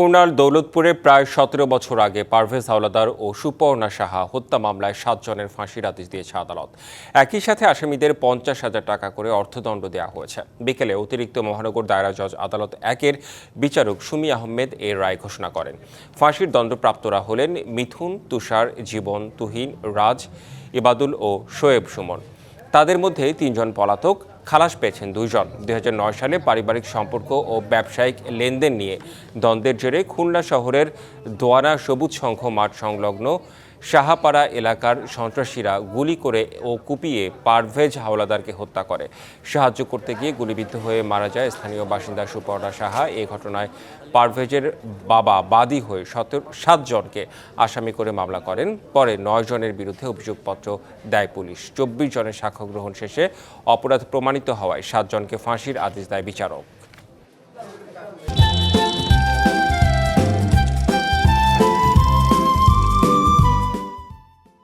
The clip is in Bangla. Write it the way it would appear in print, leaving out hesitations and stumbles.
খুলনার দৌলতপুরে প্রায় ১৭ বছর আগে পারভেজ হাওলাদার ও সুপর্ণা সাহা হত্যা মামলায় ৭ জনের ফাঁসির আদেশ দিয়েছে আদালত। একই সাথে আসামিদের ৫০,০০০ টাকা করে অর্থদণ্ড দেওয়া হয়েছে। বিকেলে অতিরিক্ত মহানগর দায়রা জজ আদালত ১-এর বিচারক সুমি আহমেদ এর রায় ঘোষণা করেন। ফাঁসির দণ্ডপ্রাপ্তরা হলেন মিথুন, তুষার, জীবন, তুহিন, রাজ, ইবাদুল ও শোয়েব সুমন। তাদের মধ্যে ৩ জন পলাতক, খালাস পেয়েছেন ২ জন। ২০০৯ সালে পারিবারিক সম্পর্ক ও ব্যবসায়িক লেনদেন নিয়ে দ্বন্দ্বের জেরে খুলনা শহরের দোয়ানা সবুজ সংঘ মাঠ সংলগ্ন সাহাপাড়া এলাকার সন্ত্রাসীরা গুলি করে ও কুপিয়ে পারভেজ হাওলাদারকে হত্যা করে। সাহায্য করতে গিয়ে গুলিবিদ্ধ হয়ে মারা যায় স্থানীয় বাসিন্দা সুপর্ণা সাহা। এই ঘটনায় পারভেজের বাবা বাদী হয়ে ৭ জনকে আসামি করে মামলা করেন। পরে ৯ জনের বিরুদ্ধে অভিযোগপত্র দেয় পুলিশ। ২৪ জনের সাক্ষ্য গ্রহণ শেষে অপরাধ প্রমাণিত হওয়ায় ৭ জনকে ফাঁসির আদেশ দেয় বিচারক।